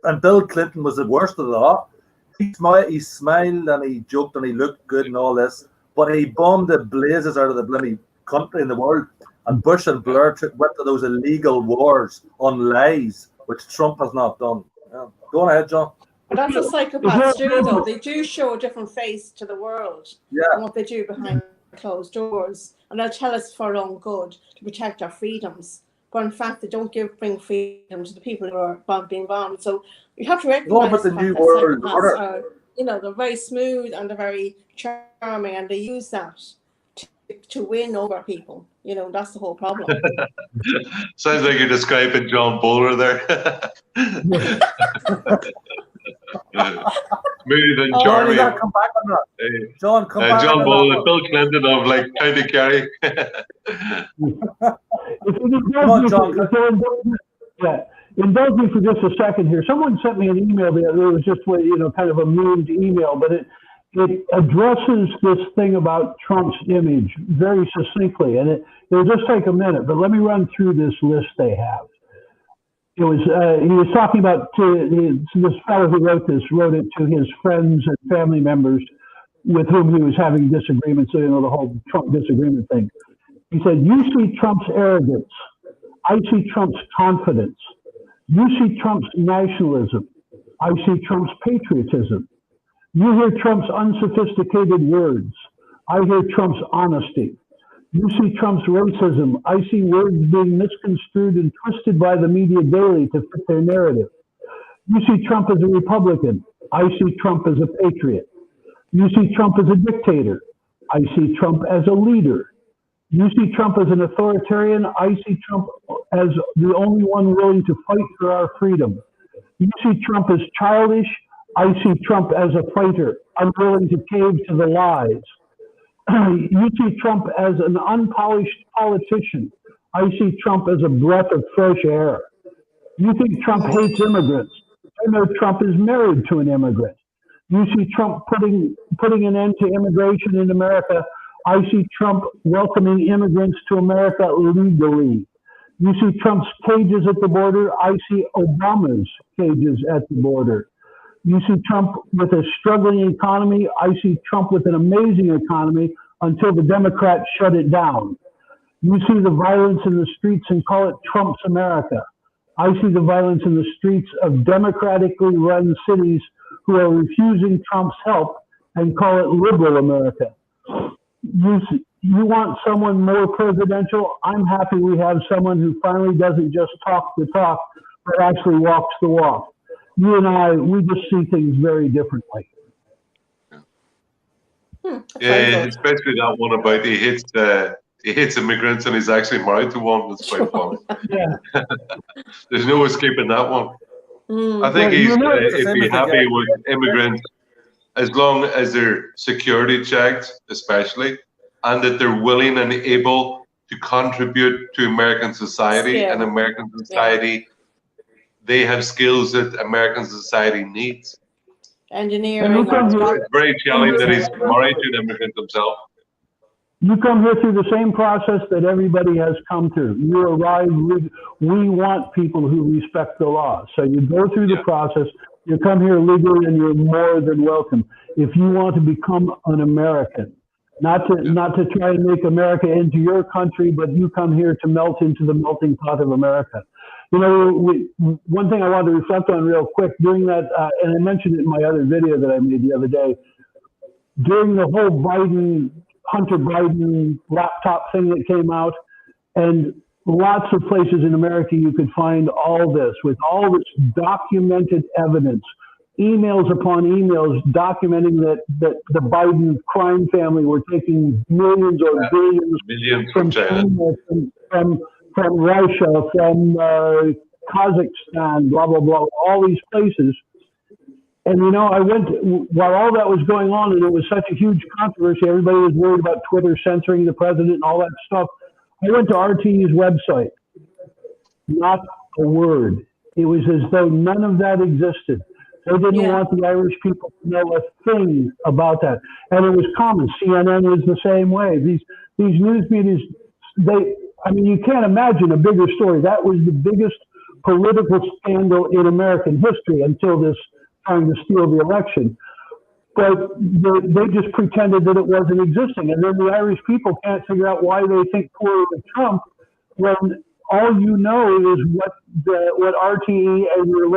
and Bill Clinton was the worst of the lot. He smiled and he joked and he looked good and all this, but he bombed the blazes out of the bloody country in the world. And Bush and Blair went to those illegal wars on lies, which Trump has not done. Yeah. Go on ahead, John. But that's what psychopaths do, though. They do show a different face to the world and what they do behind closed doors. And they'll tell us for our own good to protect our freedoms. But in fact, they don't bring freedom to the people who are being bombed. So you have to recognize the new world order. They're very smooth and they're very charming, and they use that to win over people. That's the whole problem. Sounds like you're describing John Bowler there. Maybe then charming. Come back on that. John, come back. John Bowler, Bill Clinton of County Kerry. Indulge me for just a second here. Someone sent me an email there. It was just kind of a memed email, but it addresses this thing about Trump's image very succinctly, and it'll just take a minute. But let me run through this list they have. It was he was talking about this fellow who wrote it to his friends and family members with whom he was having disagreements. So the whole Trump disagreement thing. He said, "You see Trump's arrogance. I see Trump's confidence. You see Trump's nationalism. I see Trump's patriotism. You hear Trump's unsophisticated words. I hear Trump's honesty. You see Trump's racism. I see words being misconstrued and twisted by the media daily to fit their narrative. You see Trump as a Republican. I see Trump as a patriot. You see Trump as a dictator. I see Trump as a leader. You see Trump as an authoritarian. I see Trump as the only one willing to fight for our freedom. You see Trump as childish. I see Trump as a fighter, unwilling to cave to the lies. You see Trump as an unpolished politician. I see Trump as a breath of fresh air. You think Trump hates immigrants. I know Trump is married to an immigrant. You see Trump putting an end to immigration in America. I see Trump welcoming immigrants to America legally. You see Trump's cages at the border. I see Obama's cages at the border. You see Trump with a struggling economy. I see Trump with an amazing economy until the Democrats shut it down. You see the violence in the streets and call it Trump's America. I see the violence in the streets of democratically run cities who are refusing Trump's help and call it liberal America. You want someone more presidential? I'm happy we have someone who finally doesn't just talk the talk, that actually walks the walk. You and I, we just see things very differently. Yeah, especially that one about he hits immigrants and he's actually married to one. That's quite funny. Yeah. There's no escaping that one. I think Well, he's you know, he'd be happy with immigrants as long as they're security checked, especially, and that they're willing and able to contribute to American society. Yeah. And American society, they have skills that American society needs. Engineering. It's very telling that he's married to an immigrant himself. you come here through the same process that everybody has come through. You arrive, we want people who respect the law. So you go through the process, you come here legally, and you're more than welcome. If you want to become an American, not to try and make America into your country, but you come here to melt into the melting pot of America. You know, one thing I wanted to reflect on real quick during that, and I mentioned it in my other video that I made the other day, during the whole Hunter Biden laptop thing that came out, and lots of places in America you could find all this, with all this documented evidence, emails upon emails documenting that the Biden crime family were taking millions or billions from China, from Russia, from Kazakhstan, blah, blah, blah, all these places. And, you know, I went, while all that was going on, and it was such a huge controversy, everybody was worried about Twitter censoring the president and all that stuff. I went to RT's website. Not a word. It was as though none of that existed. They didn't want the Irish people to know a thing about that. And it was common. CNN was the same way. These news medias, I mean, you can't imagine a bigger story. That was the biggest political scandal in American history until this trying to steal the election. But they just pretended that it wasn't existing. And then the Irish people can't figure out why they think poorly of Trump when all you know is what RTE and your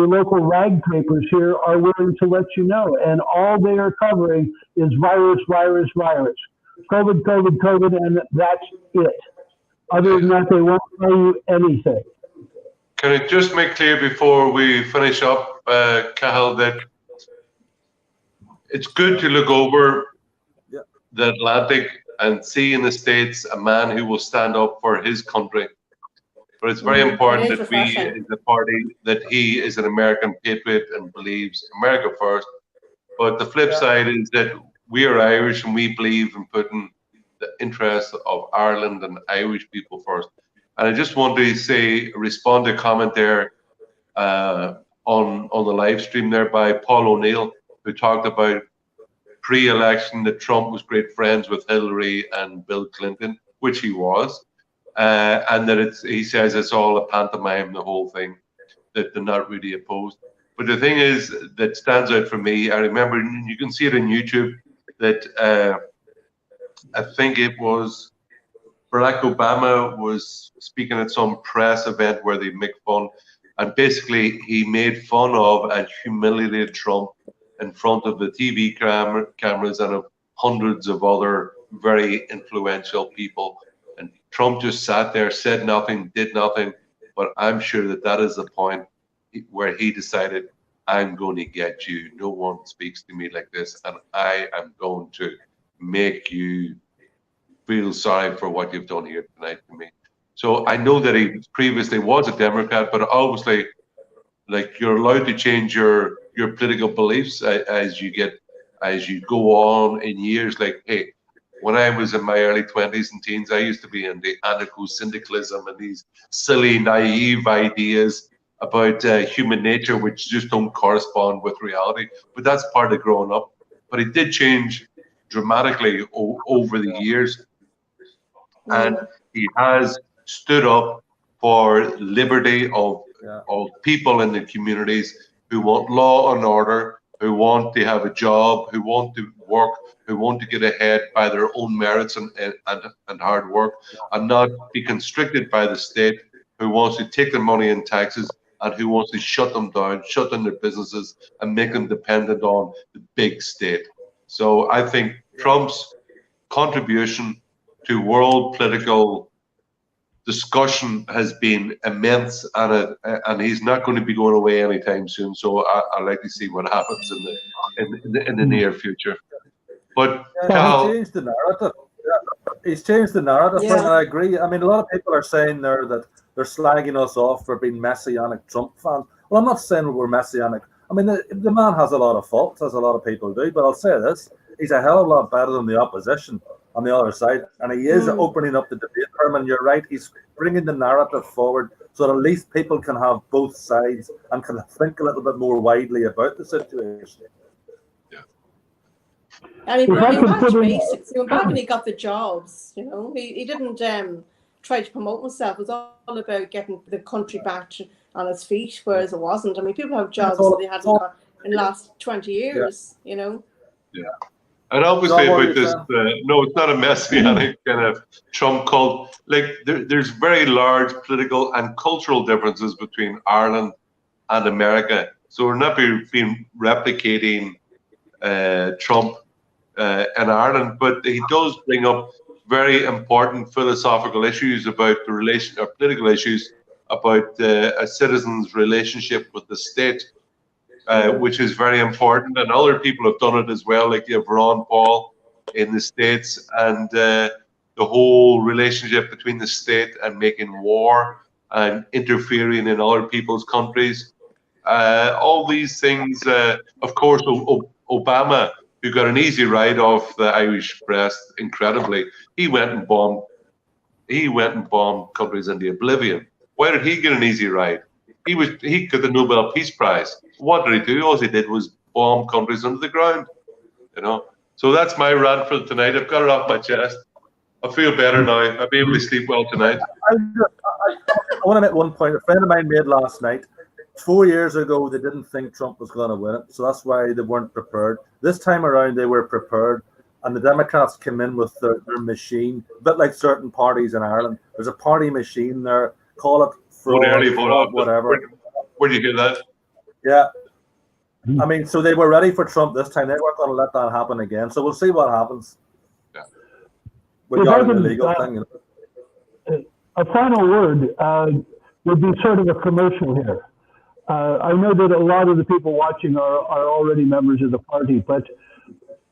local rag papers here are willing to let you know. And all they are covering is virus, virus, virus. COVID, COVID, COVID, and that's it. Other than that, they won't tell you anything. Can I just make clear before we finish up, Cathal, that it's good to look over the Atlantic and see in the States a man who will stand up for his country. But it's very important that we, as a party, that he is an American patriot and believes America first. But the flip side is that we are Irish and we believe in putting the interests of Ireland and Irish people first. And I just want to respond to a comment there on the live stream there by Paul O'Neill, who talked about pre-election that Trump was great friends with Hillary and Bill Clinton, which he was, and that he says it's all a pantomime, the whole thing, that they're not really opposed. But the thing is that stands out for me, I remember, you can see it on YouTube, that I think it was Barack Obama was speaking at some press event where they make fun, and basically he made fun of and humiliated Trump in front of the TV cameras and of hundreds of other very influential people. And Trump just sat there, said nothing, did nothing. But I'm sure that is the point where he decided, I'm going to get you. No one speaks to me like this, and I am going to make you feel sorry for what you've done here tonight to me. So I know that he previously was a Democrat, but obviously, like, you're allowed to change your political beliefs as you go on in years. Like, hey, when I was in my early 20s and teens, I used to be in the anarcho-syndicalism and these silly, naive ideas about human nature, which just don't correspond with reality. But that's part of growing up. But it did change dramatically over the years. And he has stood up for liberty of people in the communities who want law and order, who want to have a job, who want to work, who want to get ahead by their own merits and hard work, and not be constricted by the state, who wants to take their money in taxes and who wants to shut them down, shut down their businesses and make them dependent on the big state. So I think Trump's contribution to world political discussion has been immense, and he's not going to be going away anytime soon. So I like to see what happens in the near future. But He's changed the narrative. Yeah. He's changed the narrative, Yeah. and I agree. I mean, a lot of people are saying there that they're slagging us off for being messianic Trump fans. Well, I'm not saying we're messianic. I mean, the man has a lot of faults, as a lot of people do. But I'll say this: he's a hell of a lot better than the opposition on the other side, and he is opening up the debate. Herman, you're right. He's bringing the narrative forward so that at least people can have both sides and can think a little bit more widely about the situation. I mean, If I he could matched put in- basics. He went back and he got the jobs. You know, he didn't try to promote himself. It was all about getting the country back on its feet, whereas it wasn't. I mean, people have jobs that they hadn't got in the last 20 years. You know. Yeah. And obviously about this, no, it's not a messianic kind of Trump cult. Like there's very large political and cultural differences between Ireland and America. So we're not being replicating Trump in Ireland, but he does bring up very important philosophical issues about the relation, or political issues about a citizen's relationship with the state. Which is very important, and other people have done it as well, like you have Ron Paul in the States, and the whole relationship between the state and making war and interfering in other people's countries. All these things, of course, Obama, who got an easy ride off the Irish press, incredibly, he went and bombed countries into oblivion. Why did he get an easy ride? He got the Nobel Peace Prize. What did he do? All he did was bomb countries under the ground. You know. So that's my rant for tonight. I've got it off my chest. I feel better now. I'll be able to sleep well tonight. I want to make one point. A friend of mine made last night. 4 years ago, they didn't think Trump was going to win it, so that's why they weren't prepared. This time around, they were prepared, and the Democrats came in with their machine, a bit like certain parties in Ireland. There's a party machine there. Call it fraud, whatever. Where do you hear that? Yeah. I mean, so they were ready for Trump this time. They weren't going to let that happen again. So we'll see what happens. Yeah. Regarding the legal thing. You know. A final word would be sort of a commercial here. I know that a lot of the people watching are already members of the party, but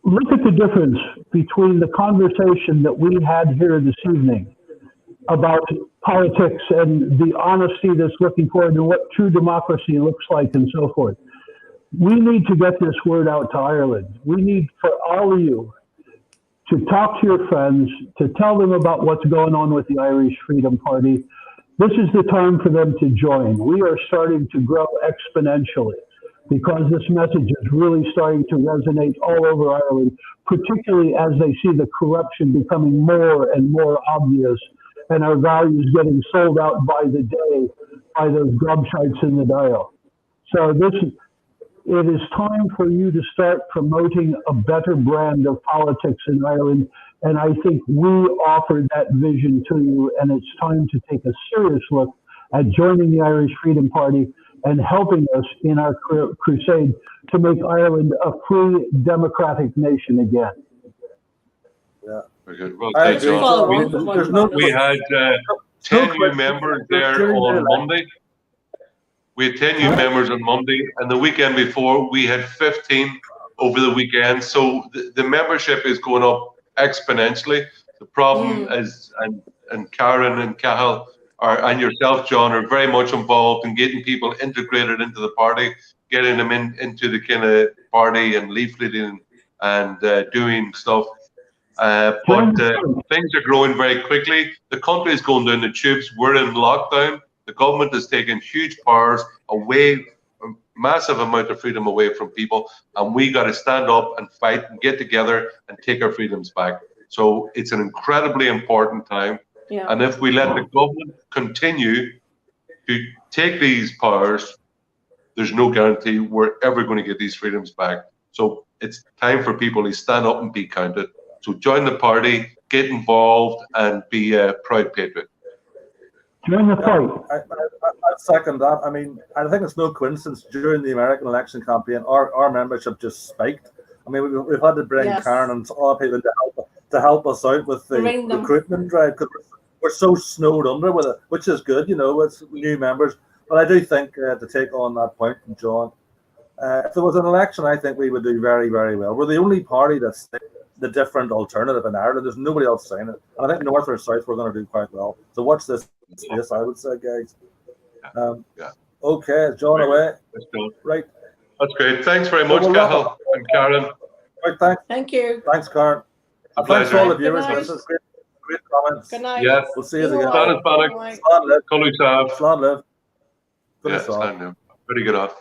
look at the difference between the conversation that we had here this evening about politics and the honesty that's looking forward and what true democracy looks like and so forth. We need to get this word out to Ireland. We need for all of you to talk to your friends, to tell them about what's going on with the Irish Freedom Party. This is the time for them to join. We are starting to grow exponentially because this message is really starting to resonate all over Ireland, particularly as they see the corruption becoming more and more obvious and our values getting sold out by the day by those gobshites in the dial. So it is time for you to start promoting a better brand of politics in Ireland. And I think we offer that vision to you, and it's time to take a serious look at joining the Irish Freedom Party and helping us in our crusade to make Ireland a free, democratic nation again. Yeah. Very good. Well, I thanks, agree. John. We had 10 new members there on Monday. We had 10 new members on Monday, and the weekend before we had 15 over the weekend. So the membership is going up exponentially. The problem is, and Karen and Cahill and yourself, John, are very much involved in getting people integrated into the party, getting them into the kind of party and leafleting and doing stuff. But things are growing very quickly. The country is going down the tubes. We're in lockdown. The government has taken huge powers away, a massive amount of freedom away from people, and we got to stand up and fight and get together and take our freedoms back. So it's an incredibly important time. Yeah. And if we let the government continue to take these powers, there's no guarantee we're ever going to get these freedoms back. So it's time for people to stand up and be counted. So join the party, get involved, and be a proud patriot. Join the fight. I second that. I mean, I think it's no coincidence during the American election campaign, our membership just spiked. I mean, we've had to bring Karen and other people to help us out with the recruitment drive because we're so snowed under with it, which is good, you know, it's new members. But I do think to take on that point from John, if there was an election, I think we would do very, very well. We're the only party that's the different alternative in Ireland. There's nobody else saying it. And I think north or south, we're going to do quite well. So watch this space, I would say, guys. Okay, John away. Let's go. Right. That's great. Thanks very much, Cathal and Karen. Right, thanks. Thank you. Thanks, Karen. A And thanks to pleasure. all the viewers. Good This is great comments. Good night. Yeah. We'll see you Good again. night. Slán Good night. Slán live. Colú Sav. Slán live. Good Yeah, to saw. Slán. Very good off.